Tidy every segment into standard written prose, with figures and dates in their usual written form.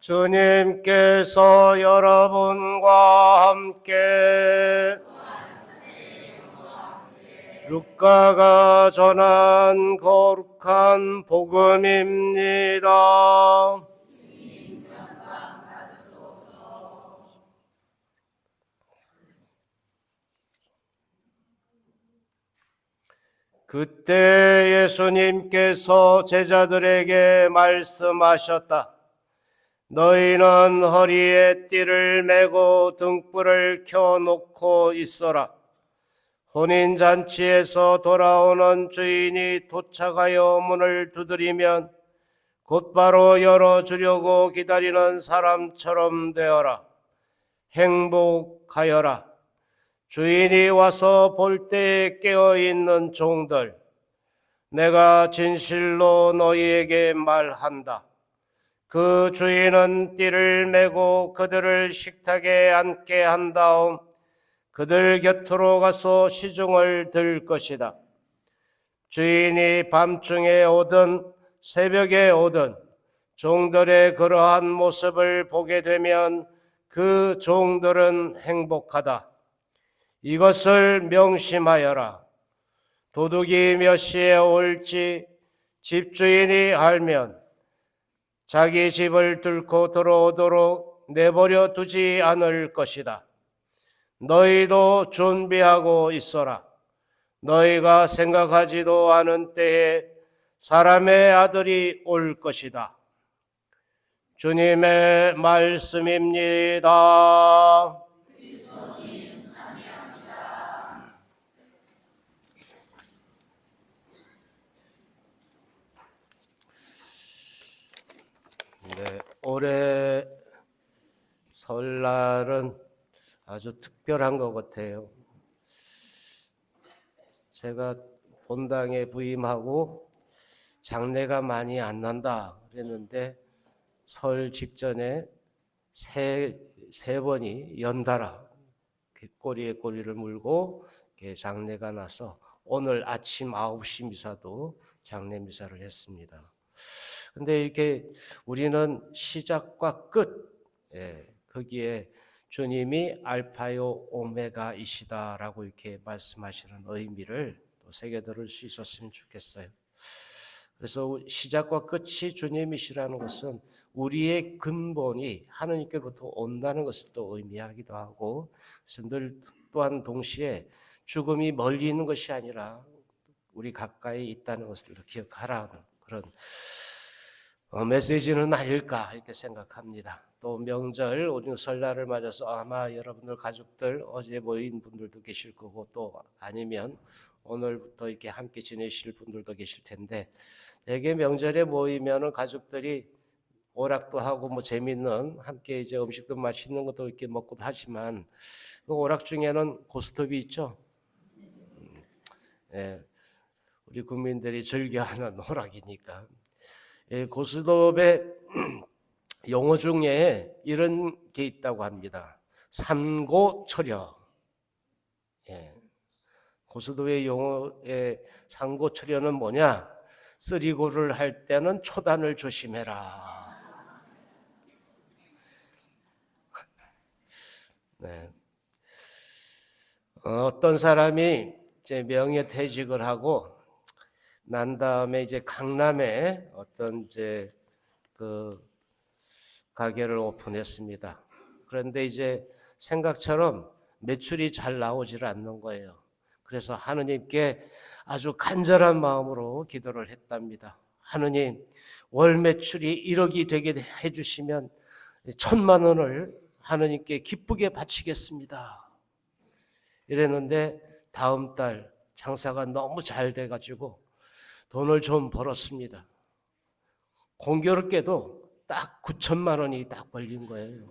주님께서 여러분과 함께 루카가 전한 거룩한 복음입니다. 그때 예수님께서 제자들에게 말씀하셨다. 너희는 허리에 띠를 메고 등불을 켜놓고 있어라. 혼인잔치에서 돌아오는 주인이 도착하여 문을 두드리면 곧바로 열어주려고 기다리는 사람처럼 되어라. 행복하여라. 주인이 와서 볼 때에 깨어있는 종들, 내가 진실로 너희에게 말한다. 그 주인은 띠를 메고 그들을 식탁에 앉게 한 다음 그들 곁으로 가서 시중을 들 것이다. 주인이 밤중에 오든 새벽에 오든 종들의 그러한 모습을 보게 되면 그 종들은 행복하다. 이것을 명심하여라. 도둑이 몇 시에 올지 집주인이 알면 자기 집을 뚫고 들어오도록 내버려 두지 않을 것이다. 너희도 준비하고 있어라. 너희가 생각하지도 않은 때에 사람의 아들이 올 것이다. 주님의 말씀입니다. 네, 올해 설날은 아주 특별한 것 같아요. 제가 본당에 부임하고 장례가 많이 안 난다 그랬는데 설 직전에 세 번이 연달아 꼬리에 꼬리를 물고 장례가 나서 오늘 아침 9시 미사도 장례 미사를 했습니다. 근데 이렇게 우리는 시작과 끝, 거기에 주님이 알파요 오메가이시다라고 이렇게 말씀하시는 의미를 또 새겨들을 수 있었으면 좋겠어요. 그래서 시작과 끝이 주님이시라는 것은 우리의 근본이 하느님께로부터 온다는 것을 또 의미하기도 하고, 그래서 늘 또한 동시에 죽음이 멀리 있는 것이 아니라 우리 가까이 있다는 것을 기억하라는 그런 메시지는 아닐까 이렇게 생각합니다. 또 명절, 우리는 설날을 맞아서 아마 여러분들 가족들 어제 모인 분들도 계실 거고 또 아니면 오늘부터 이렇게 함께 지내실 분들도 계실 텐데, 대개 명절에 모이면은 가족들이 오락도 하고 뭐 재밌는 함께 이제 음식도 맛있는 것도 이렇게 먹고도 하지만 그 오락 중에는 고스톱이 있죠. 우리 국민들이 즐겨하는 오락이니까. 고스톱의 용어 중에 이런 게 있다고 합니다. 삼고초려. 고스톱의 용어의 삼고초려는 뭐냐? 쓰리고를 할 때는 초단을 조심해라. 네. 어떤 사람이 이제 명예퇴직을 하고 난 다음에 이제 강남에 어떤 이제 그 가게를 오픈했습니다. 그런데 이제 생각처럼 매출이 잘 나오질 않는 거예요. 그래서 하느님께 아주 간절한 마음으로 기도를 했답니다. 하느님, 월 매출이 1억이 되게 해주시면 1,000만 원을 하느님께 기쁘게 바치겠습니다. 이랬는데 다음 달 장사가 너무 잘 돼가지고 돈을 좀 벌었습니다. 공교롭게도 딱 9천만 원이 딱 벌린 거예요.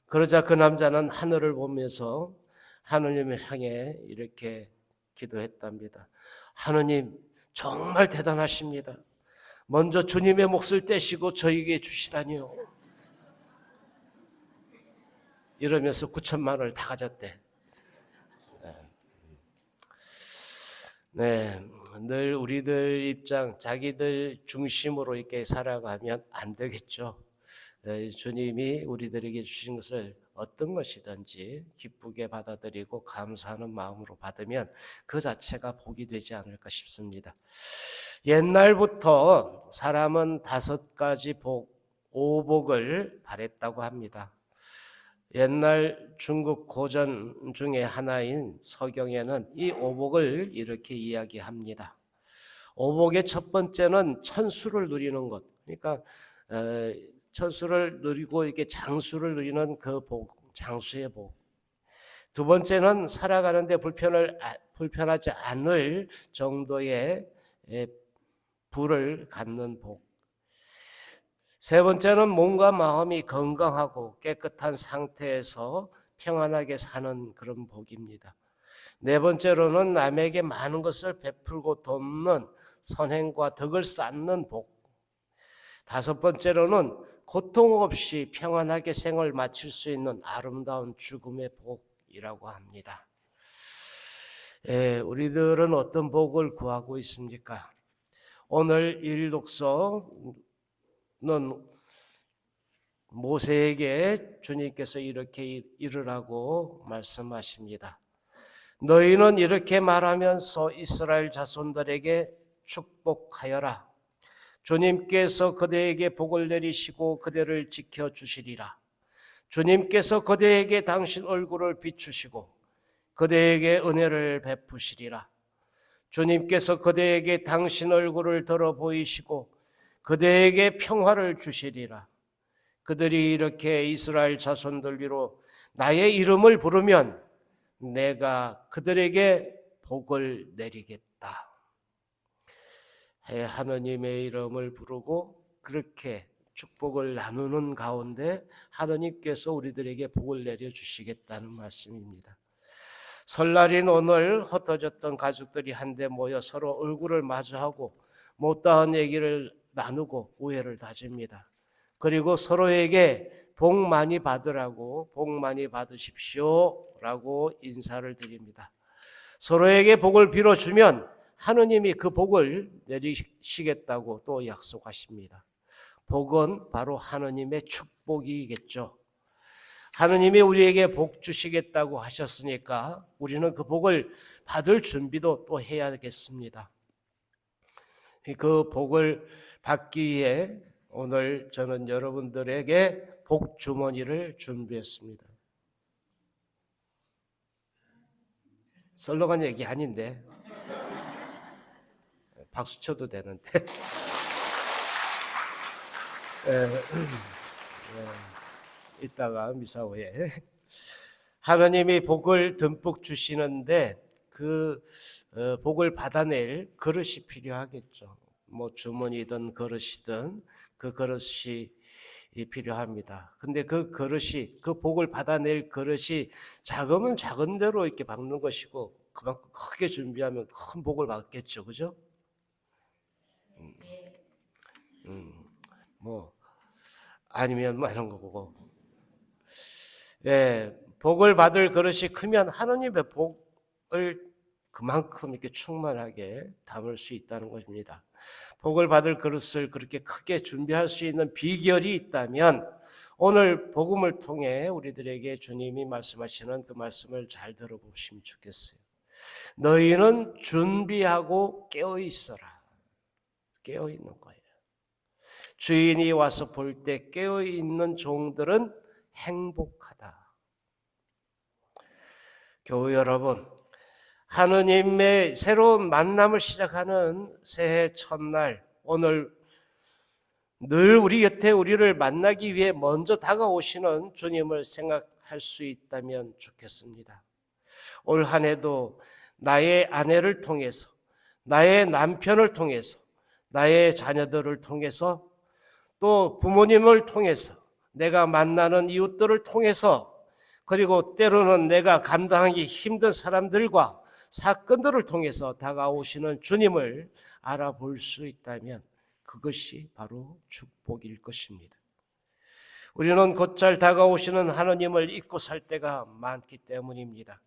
그러자 그 남자는 하늘을 보면서 하느님을 향해 이렇게 기도했답니다. 하느님, 정말 대단하십니다. 먼저 주님의 몫을 떼시고 저에게 주시다니요. 이러면서 9천만 원을 다 가졌대. 네, 늘 우리들 입장, 자기들 중심으로 이렇게 살아가면 안 되겠죠. 주님이 우리들에게 주신 것을 어떤 것이든지 기쁘게 받아들이고 감사하는 마음으로 받으면 그 자체가 복이 되지 않을까 싶습니다. 옛날부터 사람은 5가지 복, 오복을 바랬다고 합니다. 옛날 중국 고전 중에 하나인 서경에는 이 오복을 이렇게 이야기합니다. 오복의 첫 번째는 천수를 누리는 것. 그러니까 천수를 누리고 이렇게 장수를 누리는 그 복, 장수의 복. 두 번째는 살아가는데 불편하지 않을 정도의 부를 갖는 복. 세 번째는 몸과 마음이 건강하고 깨끗한 상태에서 평안하게 사는 그런 복입니다. 네 번째로는 남에게 많은 것을 베풀고 돕는 선행과 덕을 쌓는 복. 다섯 번째로는 고통 없이 평안하게 생을 마칠 수 있는 아름다운 죽음의 복이라고 합니다. 우리들은 어떤 복을 구하고 있습니까? 오늘 일독서는 모세에게 주님께서 이렇게 이르라고 말씀하십니다. 너희는 이렇게 말하면서 이스라엘 자손들에게 축복하여라. 주님께서 그대에게 복을 내리시고 그대를 지켜주시리라. 주님께서 그대에게 당신 얼굴을 비추시고 그대에게 은혜를 베푸시리라. 주님께서 그대에게 당신 얼굴을 들어 보이시고 그대에게 평화를 주시리라. 그들이 이렇게 이스라엘 자손들 위로 나의 이름을 부르면 내가 그들에게 복을 내리겠다. 하느님의 이름을 부르고 그렇게 축복을 나누는 가운데 하느님께서 우리들에게 복을 내려주시겠다는 말씀입니다. 설날인 오늘 흩어졌던 가족들이 한데 모여 서로 얼굴을 마주하고 못다한 얘기를 나누고 우애를 다집니다. 그리고 서로에게 복 많이 받으라고, 복 많이 받으십시오 라고 인사를 드립니다. 서로에게 복을 빌어주면 하느님이 그 복을 내리시겠다고 또 약속하십니다. 복은 바로 하느님의 축복이겠죠. 하느님이 우리에게 복 주시겠다고 하셨으니까 우리는 그 복을 받을 준비도 또 해야겠습니다. 그 복을 받기 위해 오늘 저는 여러분들에게 복 주머니를 준비했습니다. 썰렁한 얘기 아닌데 박수 쳐도 되는데 이따가 미사 후에 하나님이 복을 듬뿍 주시는데 그 복을 받아낼 그릇이 필요하겠죠. 뭐 주머니든 그릇이든 그 그릇이 필요합니다. 근데 그 그릇이, 그 복을 받아낼 그릇이 작으면 작은 대로 이렇게 받는 것이고 그만큼 크게 준비하면 큰 복을 받겠죠. 그죠? 뭐 아니면 뭐 이런 거고. 복을 받을 그릇이 크면 하나님의 복을 그만큼 이렇게 충만하게 담을 수 있다는 것입니다. 복을 받을 그릇을 그렇게 크게 준비할 수 있는 비결이 있다면 오늘 복음을 통해 우리들에게 주님이 말씀하시는 그 말씀을 잘 들어보시면 좋겠어요. 너희는 준비하고 깨어 있어라. 깨어 있는 거예요. 주인이 와서 볼 때 깨어 있는 종들은 행복하다. 교우 여러분, 하느님의 새로운 만남을 시작하는 새해 첫날, 오늘 늘 우리 곁에 우리를 만나기 위해 먼저 다가오시는 주님을 생각할 수 있다면 좋겠습니다. 올 한 해도 나의 아내를 통해서, 나의 남편을 통해서, 나의 자녀들을 통해서, 또 부모님을 통해서, 내가 만나는 이웃들을 통해서, 그리고 때로는 내가 감당하기 힘든 사람들과 사건들을 통해서 다가오시는 주님을 알아볼 수 있다면 그것이 바로 축복일 것입니다. 우리는 곧잘 다가오시는 하느님을 잊고 살 때가 많기 때문입니다.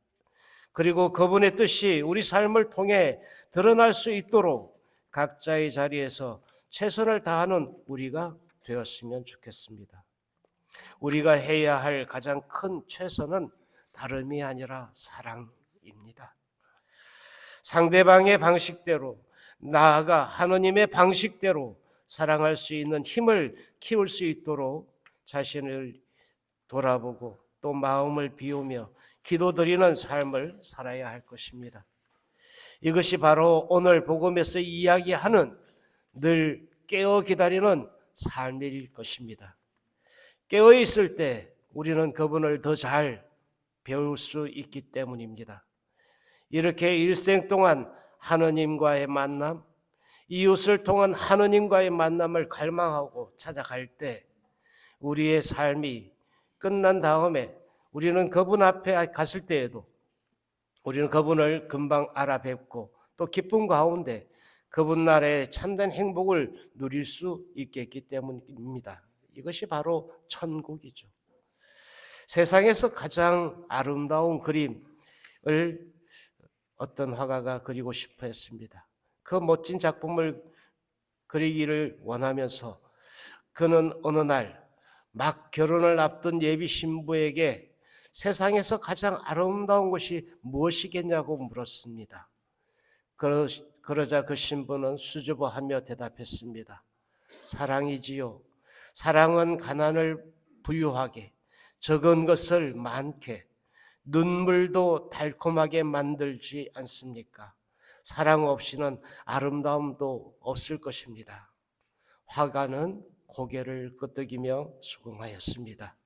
그리고 그분의 뜻이 우리 삶을 통해 드러날 수 있도록 각자의 자리에서 최선을 다하는 우리가 되었으면 좋겠습니다. 우리가 해야 할 가장 큰 최선은 다름이 아니라 사랑입니다. 상대방의 방식대로, 나아가 하느님의 방식대로 사랑할 수 있는 힘을 키울 수 있도록 자신을 돌아보고 또 마음을 비우며 기도드리는 삶을 살아야 할 것입니다. 이것이 바로 오늘 복음에서 이야기하는 늘 깨어 기다리는 삶일 것입니다. 깨어 있을 때 우리는 그분을 더 잘 배울 수 있기 때문입니다. 이렇게 일생 동안 하느님과의 만남, 이웃을 통한 하느님과의 만남을 갈망하고 찾아갈 때 우리의 삶이 끝난 다음에 우리는 그분 앞에 갔을 때에도 우리는 그분을 금방 알아뵙고 또 기쁨 가운데 그분 나라의 참된 행복을 누릴 수 있겠기 때문입니다. 이것이 바로 천국이죠. 세상에서 가장 아름다운 그림을 어떤 화가가 그리고 싶어 했습니다. 그 멋진 작품을 그리기를 원하면서 그는 어느 날 막 결혼을 앞둔 예비 신부에게 세상에서 가장 아름다운 것이 무엇이겠냐고 물었습니다. 그러자 그 신부는 수줍어하며 대답했습니다. 사랑이지요. 사랑은 가난을 부유하게, 적은 것을 많게, 눈물도 달콤하게 만들지 않습니까? 사랑 없이는 아름다움도 없을 것입니다. 화가는 고개를 끄덕이며 수긍하였습니다.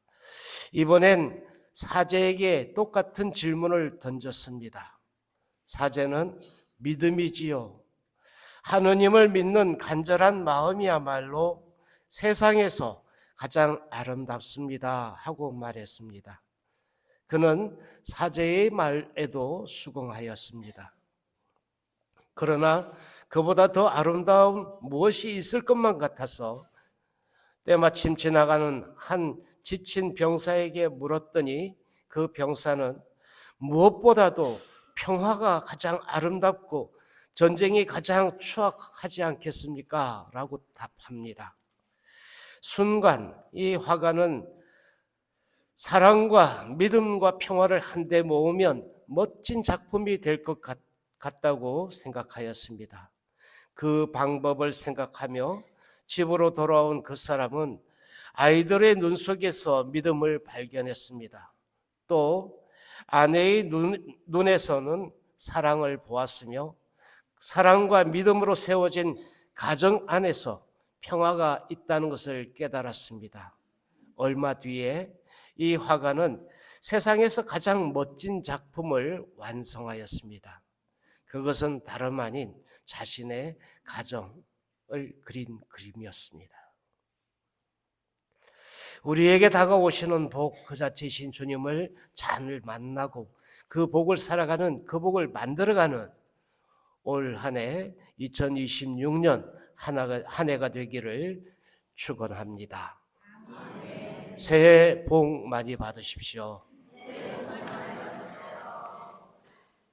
이번엔 사제에게 똑같은 질문을 던졌습니다. 사제는 믿음이지요. 하느님을 믿는 간절한 마음이야말로 세상에서 가장 아름답습니다 하고 말했습니다. 그는 사제의 말에도 수긍하였습니다. 그러나 그보다 더 아름다운 무엇이 있을 것만 같아서 때마침 지나가는 한 지친 병사에게 물었더니 그 병사는 무엇보다도 평화가 가장 아름답고 전쟁이 가장 추악하지 않겠습니까? 라고 답합니다. 순간 이 화가는 사랑과 믿음과 평화를 한데 모으면 멋진 작품이 될 것 같다고 생각하였습니다. 그 방법을 생각하며 집으로 돌아온 그 사람은 아이들의 눈 속에서 믿음을 발견했습니다. 또 아내의 눈에서는 사랑을 보았으며 사랑과 믿음으로 세워진 가정 안에서 평화가 있다는 것을 깨달았습니다. 얼마 뒤에 이 화가는 세상에서 가장 멋진 작품을 완성하였습니다. 그것은 다름 아닌 자신의 가정을 그린 그림이었습니다. 우리에게 다가오시는 복 그 자체이신 주님을 잘 만나고 그 복을 살아가는, 그 복을 만들어가는 올 한 해 2026년 한 해가 되기를 축원합니다. 새해 복 많이 받으십시오.